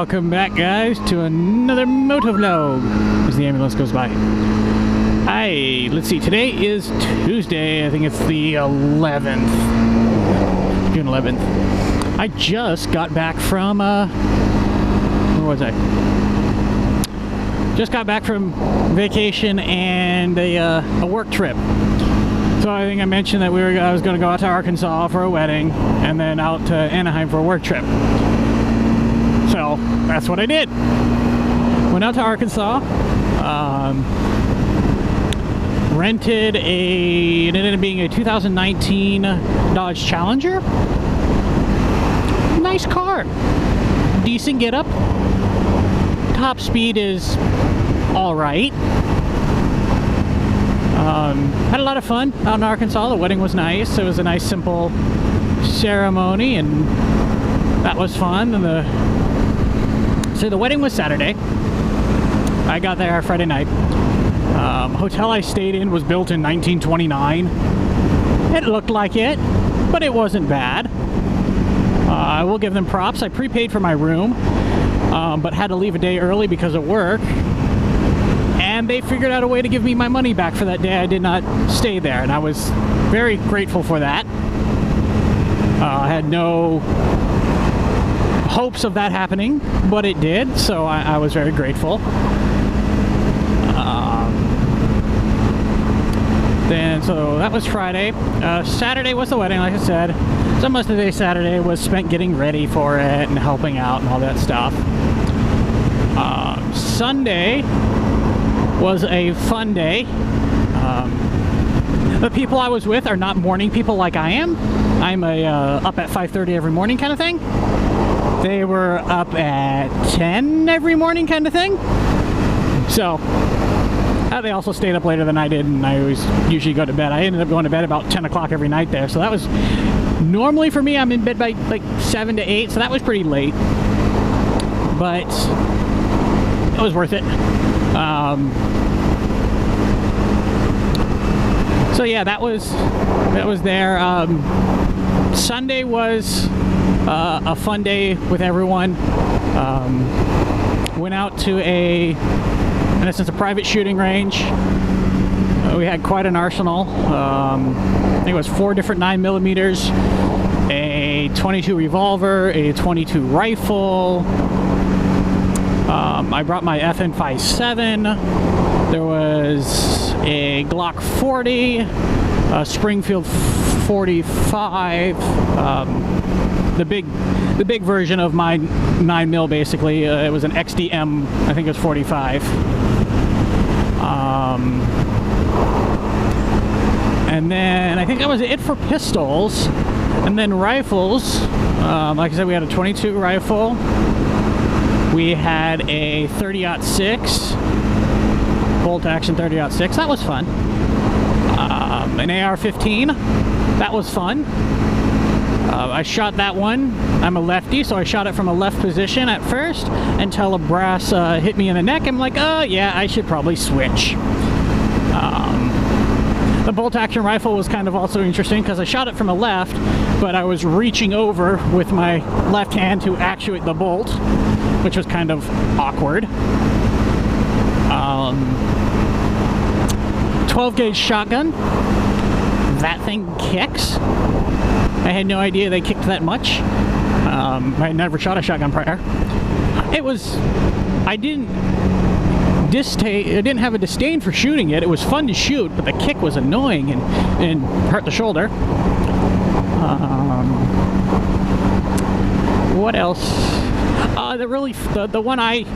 Welcome back, guys, to another motovlog as the ambulance goes by. Hi, let's see, today is Tuesday. I think it's the 11th, June 11th. I just got back from, where was I? Just got back from vacation and a work trip. So I think I mentioned that I was going to go out to Arkansas for a wedding and then out to Anaheim for a work trip. So that's what I did. Went out to Arkansas, rented it ended up being a 2019 Dodge Challenger. Nice car, decent get up. Top speed is all right. Had a lot of fun out in Arkansas. The wedding was nice. It was a nice, simple ceremony, and that was fun. And so the wedding was Saturday. I got there Friday night. Hotel I stayed in was built in 1929. It looked like it, but it wasn't bad. I will give them props. I prepaid for my room, but had to leave a day early because of work. And they figured out a way to give me my money back for that day I did not stay there, and I was very grateful for that. I had no hopes of that happening, but it did, so I was very grateful. So that was Friday. Saturday was the wedding, like I said. So most of the day Saturday was spent getting ready for it and helping out and all that stuff. Sunday was a fun day. The people I was with are not morning people like I am. I'm up at 5:30 every morning kind of thing. They were up at 10 every morning kind of thing. So they also stayed up later than I did, and I always usually go to bed. I ended up going to bed about 10 o'clock every night there. So that was, normally for me, I'm in bed by like 7 to 8, so that was pretty late. But it was worth it. So yeah, that was there. Sunday was a fun day with everyone. Went out to in essence, a private shooting range. We had quite an arsenal. I think it was 4 different 9mm, a 22 revolver, a 22 rifle. I brought my havin 5.7. There was a Glock 40, a Springfield 45, the big version of my 9mm, basically. It was an XDM, I think it was 45. And then I think that was it for pistols. And then rifles, like I said, we had a 22 rifle. We had a 30-06, bolt action 30-06. That was fun. An AR-15. That was fun. I shot that one. I'm a lefty, so I shot it from a left position at first until a brass hit me in the neck. I'm like, oh yeah, I should probably switch. The bolt action rifle was kind of also interesting because I shot it from a left, but I was reaching over with my left hand to actuate the bolt, which was kind of awkward. 12-gauge shotgun. That thing kicks. I had no idea they kicked that much. I had never shot a shotgun prior. I didn't have a disdain for shooting it. It was fun to shoot, but the kick was annoying and hurt the shoulder. What else? The one I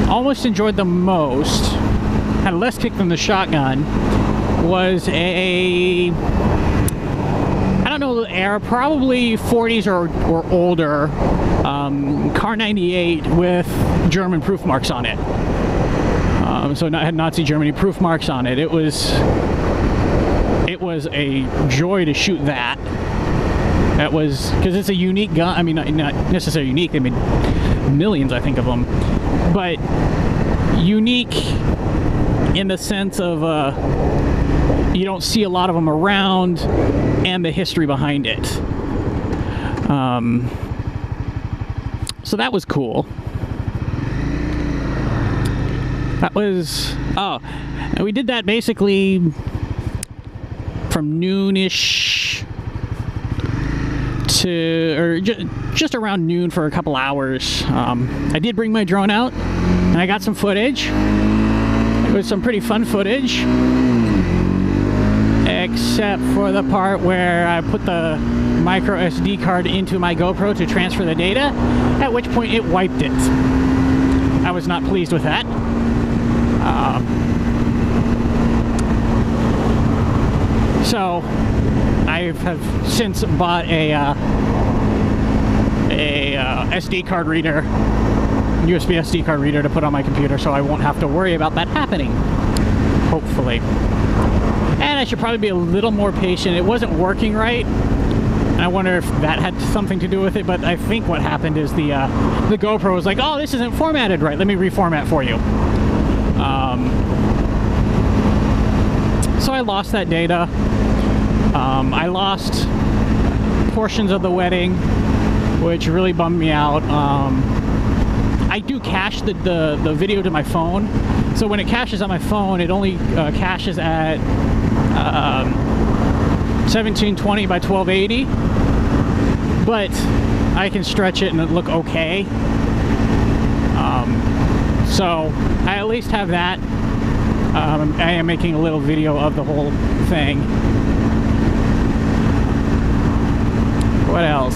almost enjoyed the most, had less kick than the shotgun, was I don't know the era, probably 40s or older, Car 98 with German proof marks on it. So it had Nazi Germany proof marks on it. It was a joy to shoot that. That was, because it's a unique gun. I mean, not necessarily unique. They made millions, I think, of them. But unique in the sense of you don't see a lot of them around, and the history behind it. So that was cool. That was, oh, and we did that basically from noonish to, or just around noon for a couple hours. I did bring my drone out, and I got some footage. It was some pretty fun footage, except for the part where I put the micro SD card into my GoPro to transfer the data, at which point it wiped it. I was not pleased with that. So I have since bought a SD card reader, USB SD card reader to put on my computer, so I won't have to worry about that happening, hopefully. And I should probably be a little more patient. It wasn't working right. I wonder if that had something to do with it, but I think what happened is the GoPro was like, oh, this isn't formatted right, let me reformat for you. So I lost that data. I lost portions of the wedding, which really bummed me out. I do cache the video to my phone, so when it caches on my phone, it only caches at 1720 by 1280, but I can stretch it and it look okay. So I at least have that. I am making a little video of the whole thing. What else?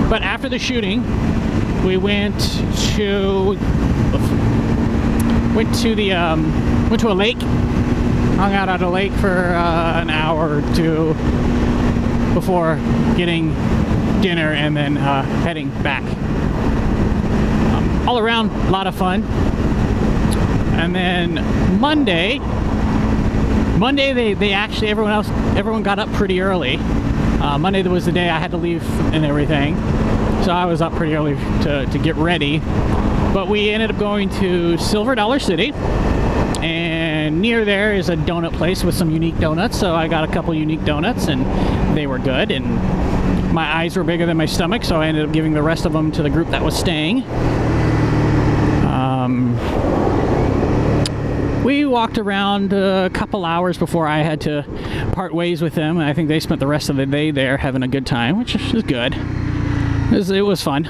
But after the shooting, we went to a lake. Hung out at a lake for an hour or two before getting dinner and then heading back. All around, a lot of fun. And then Monday they actually, everyone got up pretty early. Monday was the day I had to leave and everything, so I was up pretty early to get ready. But we ended up going to Silver Dollar City, and near there is a donut place with some unique donuts, so I got a couple unique donuts and they were good, and my eyes were bigger than my stomach, so I ended up giving the rest of them to the group that was staying. We walked around a couple hours before I had to part ways with them. I think they spent the rest of the day there having a good time, which is good. It was fun.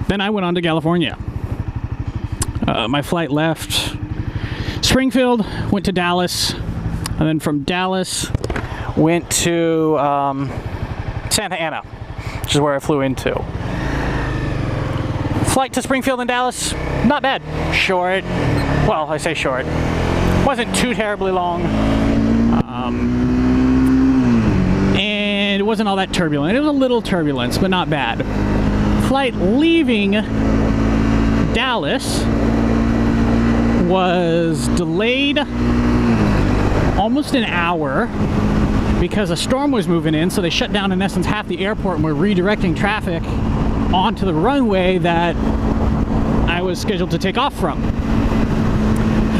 Then I went on to California. My flight left Springfield, went to Dallas, and then from Dallas went to Santa Ana, which is where I flew into. Flight to Springfield and Dallas, not bad. Short. Well, I say short. Wasn't too terribly long. And it wasn't all that turbulent. It was a little turbulence, but not bad. Flight leaving Dallas was delayed almost an hour because a storm was moving in, so they shut down in essence half the airport and were redirecting traffic onto the runway that I was scheduled to take off from.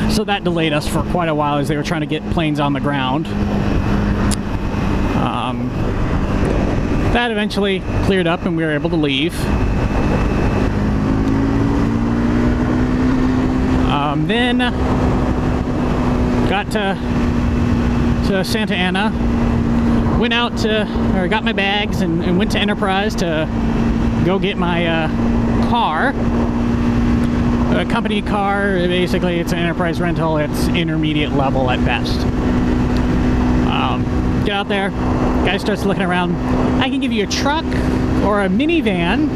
So that delayed us for quite a while as they were trying to get planes on the ground. That eventually cleared up and we were able to leave. Then got to Santa Ana, went out got my bags and went to Enterprise to go get my car. A company car. Basically it's an Enterprise rental. It's intermediate level at best. Get out there, guy starts looking around. I can give you a truck or a minivan,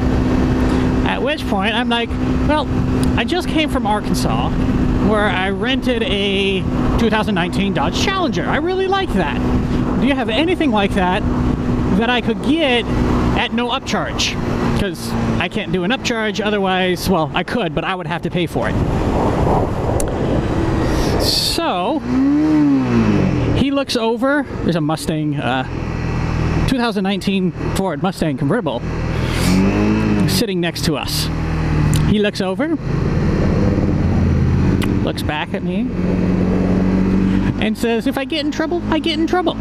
at which point I'm like, well, I just came from Arkansas where I rented a 2019 Dodge Challenger. I really like that. Do you have anything like that that I could get at no upcharge? Because I can't do an upcharge, otherwise, well, I could, but I would have to pay for it. So he looks over, there's a Mustang, 2019 Ford Mustang convertible sitting next to us. He looks over, looks back at me, and says, if I get in trouble, I get in trouble.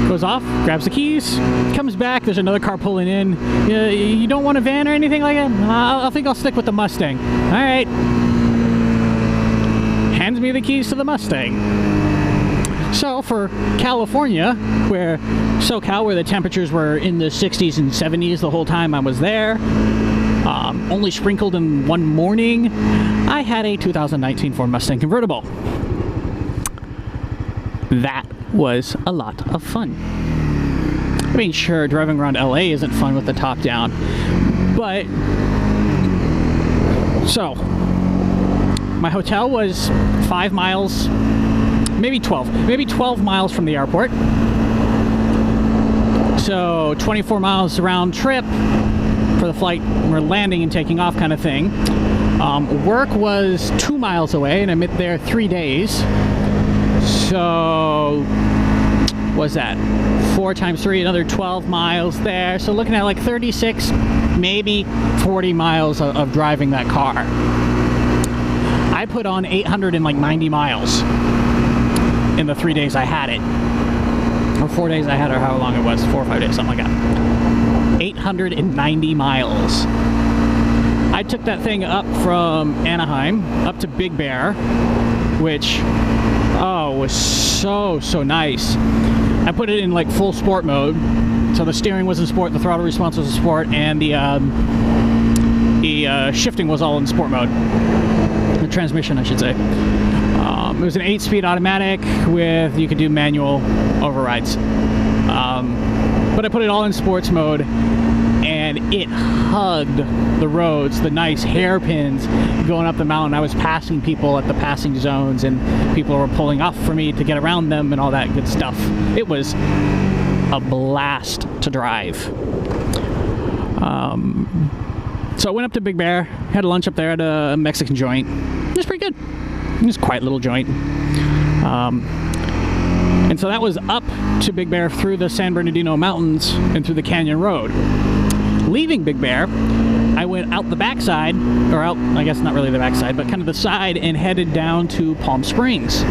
Goes off, grabs the keys, comes back. There's another car pulling in. You don't want a van or anything like that? I think I'll stick with the Mustang. All right. Hands me the keys to the Mustang. So for California, where SoCal, where the temperatures were in the 60s and 70s the whole time I was there, only sprinkled in one morning, I had a 2019 Ford Mustang convertible. That was a lot of fun. I mean, sure, driving around LA isn't fun with the top down, but so my hotel was 5 miles, maybe 12 miles from the airport. So 24 miles round trip for the flight or landing and taking off kind of thing. Work was 2 miles away, and I met there 3 days. So, what's that? 4 times 3, another 12 miles there. So looking at like 36, maybe 40 miles of driving that car. I put on 890 miles in the 3 days I had it. Or 4 days I had it, or however long it was, 4 or 5 days, something like that. 890 miles. I took that thing up from Anaheim up to Big Bear, which was so nice. I put it in like full sport mode, so the steering was in sport, the throttle response was in sport, and the shifting was all in sport mode. The transmission, I should say. It was an 8-speed automatic with, you could do manual overrides. But I put it all in sports mode, and it hugged the roads, the nice hairpins going up the mountain. I was passing people at the passing zones, and people were pulling off for me to get around them and all that good stuff. It was a blast to drive. So I went up to Big Bear, had lunch up there at a Mexican joint. It was pretty good. It was a quiet little joint. And so that was up to Big Bear through the San Bernardino Mountains and through the Canyon Road. Leaving Big Bear, I went out the backside, or out, I guess not really the backside, but kind of the side, and headed down to Palm Springs.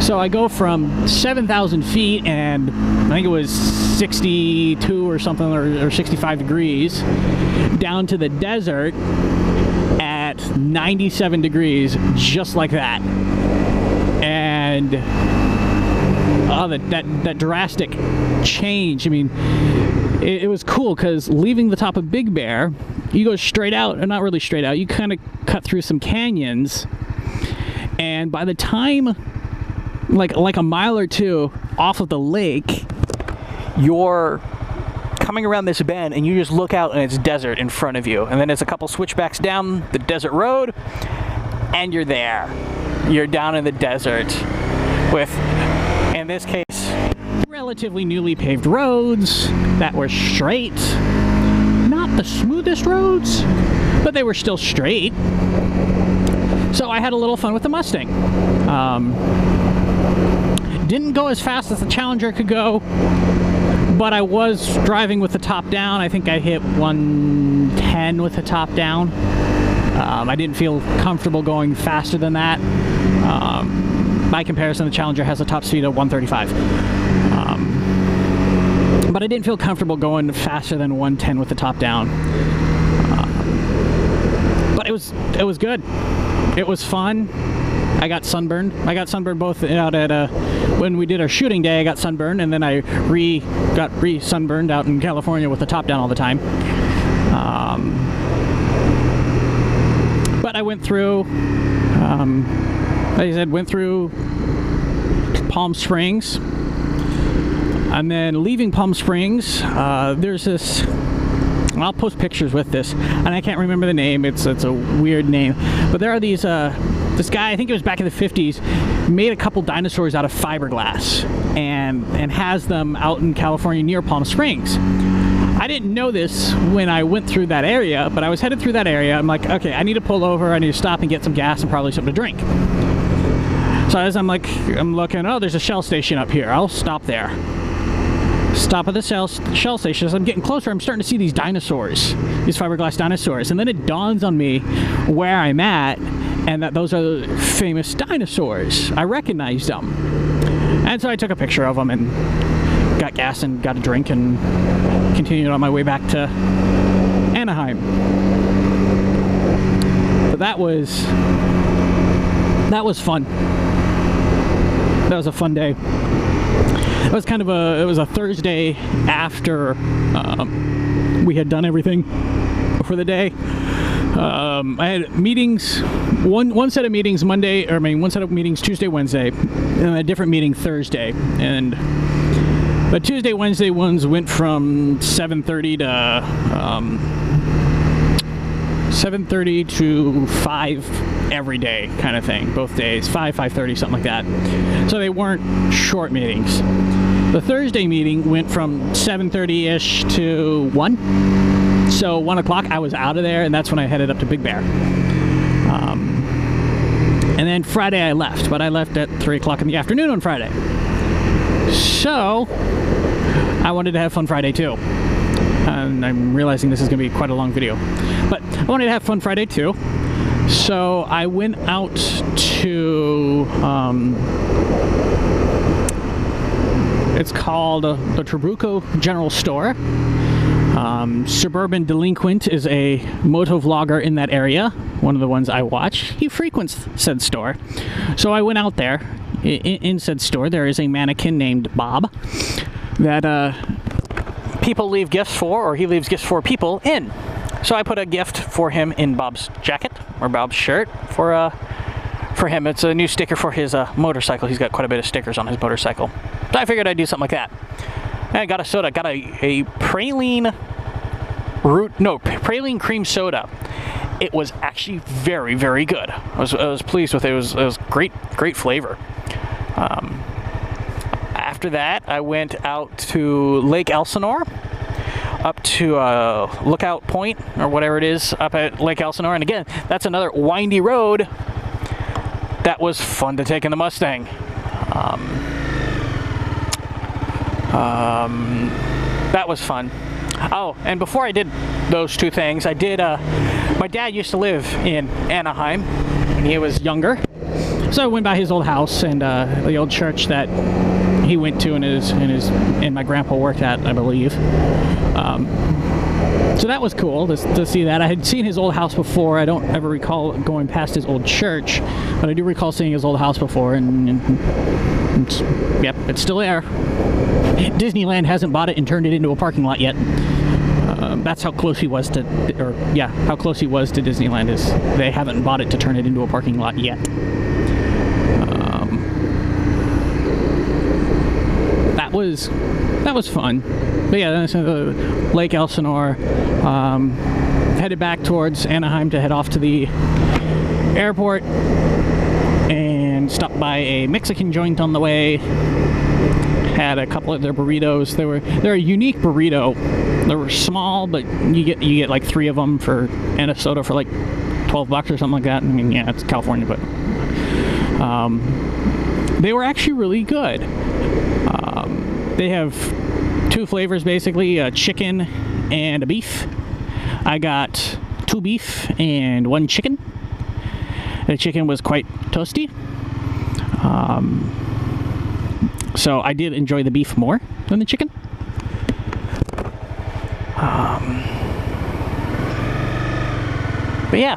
So I go from 7,000 feet, and I think it was 62 or something, or 65 degrees, down to the desert at 97 degrees, just like that. And that drastic change. I mean, it was cool because leaving the top of Big Bear, you go straight out, or not really straight out, you kind of cut through some canyons, and by the time like a mile or two off of the lake, you're coming around this bend and you just look out and it's desert in front of you, and then it's a couple switchbacks down the desert road and you're there. You're down in the desert with, in this case, relatively newly paved roads that were straight. Not the smoothest roads, but they were still straight. So I had a little fun with the Mustang. Didn't go as fast as the Challenger could go, but I was driving with the top down. I think I hit 110 with the top down. I didn't feel comfortable going faster than that. By comparison, the Challenger has a top speed of 135. But I didn't feel comfortable going faster than 110 with the top down. But it was good. It was fun. I got sunburned. I got sunburned both out at when we did our shooting day. I got sunburned, and then I got sunburned out in California with the top down all the time. But I went through, like I said, went through Palm Springs, and then leaving Palm Springs, there's this. I'll post pictures with this, and I can't remember the name. It's a weird name, but there are these. This guy, I think it was back in the 50s, made a couple dinosaurs out of fiberglass and has them out in California near Palm Springs. I didn't know this when I went through that area, but I was headed through that area. I'm like, okay, I need to pull over. I need to stop and get some gas and probably something to drink. So as I'm looking, oh, there's a Shell station up here. I'll stop there. Stop at the Shell station. As I'm getting closer, I'm starting to see these dinosaurs, these fiberglass dinosaurs. And then it dawns on me where I'm at, and that those are famous dinosaurs. I recognized them. And so I took a picture of them and got gas and got a drink and continued on my way back to Anaheim. But that was fun. That was a fun day. It was kind of it was a Thursday after we had done everything for the day. I had meetings, one set of meetings one set of meetings Tuesday, Wednesday, and a different meeting Thursday. And the Tuesday, Wednesday ones went from 7:30 to 5 every day, kind of thing. Both days, 5:30, something like that. So they weren't short meetings. The Thursday meeting went from 7:30-ish to 1. So 1 o'clock, I was out of there, and that's when I headed up to Big Bear. And then Friday I left, but I left at 3 o'clock in the afternoon on Friday. So I wanted to have fun Friday too. And I'm realizing this is going to be quite a long video. But I wanted to have fun Friday too. So I went out to... it's called the Trabuco General Store. Suburban Delinquent is a moto vlogger in that area, one of the ones I watch. He frequents said store. So I went out there. In said store, there is a mannequin named Bob that people leave gifts for, or he leaves gifts for people in. So I put a gift for him in Bob's jacket, or Bob's shirt, for him. It's a new sticker for his motorcycle. He's got quite a bit of stickers on his motorcycle. So I figured I'd do something like that. And I got a soda. Got a praline cream soda. It was actually very, very good. I was pleased with it. It was great flavor. After that, I went out to Lake Elsinore, up to Lookout Point, or whatever it is, up at Lake Elsinore. And again, that's another windy road. That was fun to take in the Mustang. That was fun. Oh, and before I did those two things, I did, my dad used to live in Anaheim when he was younger. So I went by his old house and the old church that he went to and my grandpa worked at, I believe. So that was cool to see that. I had seen his old house before. I don't ever recall going past his old church, but I do recall seeing his old house before, and yep, it's still there. Disneyland hasn't bought it and turned it into a parking lot yet. That's how close he was to, how close he was to Disneyland is they haven't bought it to turn it into a parking lot yet. That was fun. But yeah, then Lake Elsinore, headed back towards Anaheim to head off to the airport, and stopped by a Mexican joint on the way. Had a couple of their burritos. They're a unique burrito. They were small, but you get like 3 of them and a soda for like $12 or something like that. I mean, yeah, it's California, but they were actually really good. They have 2 flavors basically, a chicken and a beef. I got 2 beef and 1 chicken. The chicken was quite toasty. So I did enjoy the beef more than the chicken. But yeah,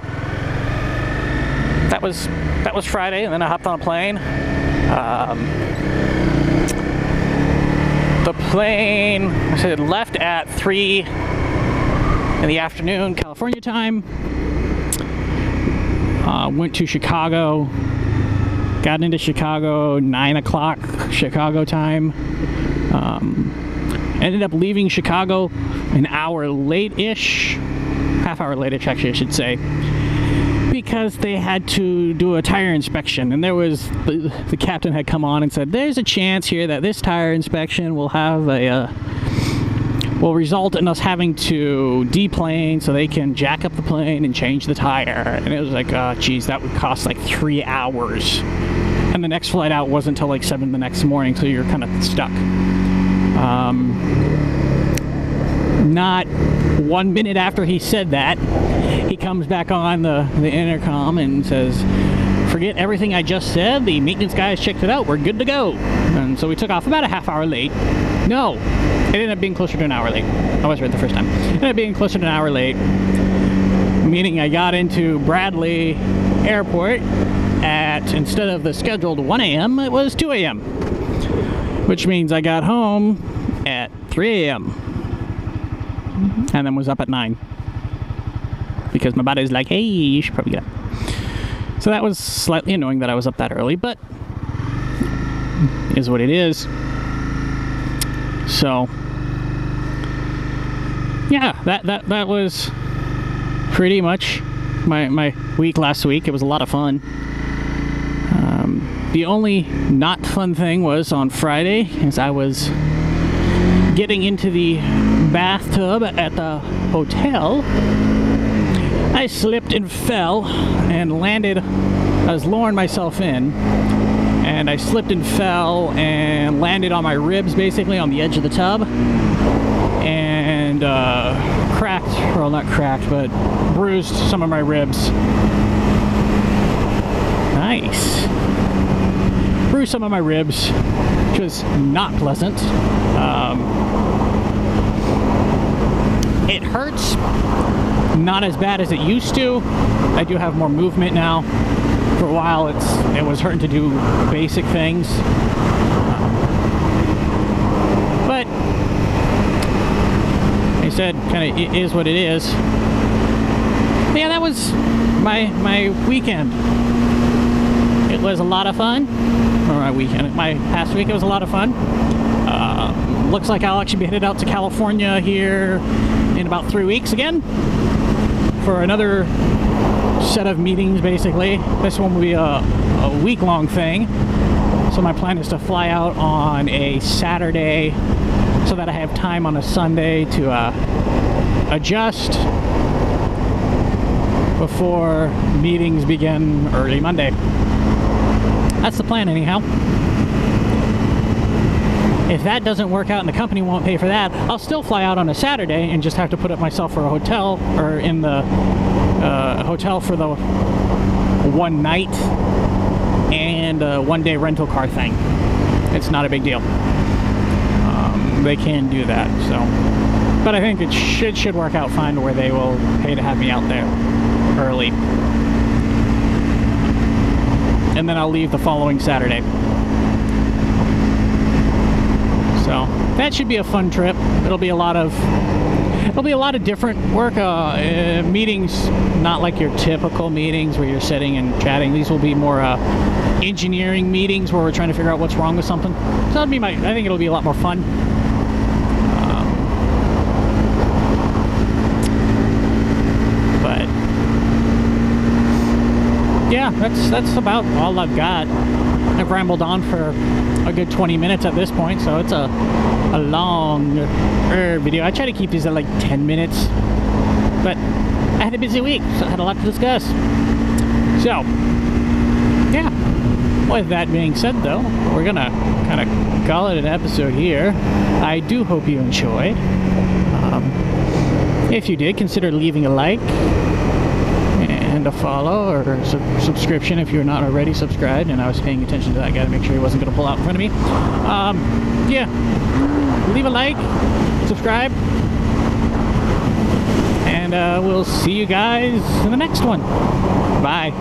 that was Friday, and then I hopped on a plane. The plane, I said, left at 3 in the afternoon, California time. Went to Chicago. Got into Chicago 9 o'clock Chicago time. Ended up leaving Chicago an hour late-ish, half hour late-ish actually I should say, because they had to do a tire inspection, and there was the captain had come on and said there's a chance here that this tire inspection will have will result in us having to deplane so they can jack up the plane and change the tire. And it was like, geez, that would cost like 3 hours. And the next flight out wasn't until like 7 the next morning, so you're kind of stuck. Not 1 minute after he said that, he comes back on the intercom and says, forget everything I just said. The maintenance guys checked it out. We're good to go. And so we took off about a half hour late. No, it ended up being closer to an hour late. I was right the first time. It ended up being closer to an hour late, meaning I got into Bradley Airport at, instead of the scheduled 1 a.m., it was 2 a.m., which means I got home at 3 a.m. and then was up at 9 because my body's like, hey, you should probably get up. So that was slightly annoying that I was up that early, but it is what it is. So yeah, that was pretty much my week last week. It was a lot of fun. The only not fun thing was on Friday, as I was getting into the bathtub at the hotel, I slipped and fell and landed. I was lowering myself in, and I slipped and fell and landed on my ribs, basically on the edge of the tub, and cracked, well, not cracked, but bruised some of my ribs. Nice. Bruised some of my ribs, which was not pleasant. It hurts, not as bad as it used to. I do have more movement now. For a while, it was hurting to do basic things. But like I said, kind of it is what it is. But yeah, that was my weekend. It was a lot of fun. Or my weekend, my past week, it was a lot of fun. Looks like I'll actually be headed out to California here in about 3 weeks again for another set of meetings, basically. This one will be a week-long thing. So my plan is to fly out on a Saturday so that I have time on a Sunday to adjust before meetings begin early Monday. That's the plan anyhow. If that doesn't work out and the company won't pay for that, I'll still fly out on a Saturday and just have to put up myself for a hotel, or in the hotel for the one night and one day rental car thing. It's not a big deal. They can do that, so. But I think it should work out fine where they will pay to have me out there early. And then I'll leave the following Saturday. So that should be a fun trip. It'll be a lot of different work meetings, not like your typical meetings where you're sitting and chatting. These will be more engineering meetings where we're trying to figure out what's wrong with something. So that'll be I think it'll be a lot more fun. But yeah, that's about all I've got. I've rambled on for a good 20 minutes at this point, so it's a long video. I try to keep these at like 10 minutes, but I had a busy week, so I had a lot to discuss. So yeah, with that being said though, we're gonna kind of call it an episode here. I do hope you enjoyed. If you did, consider leaving a like and a follow or subscription if you're not already subscribed. And I was paying attention to that guy to make sure he wasn't going to pull out in front of me. Yeah, leave a like, subscribe, and we'll see you guys in the next one. Bye.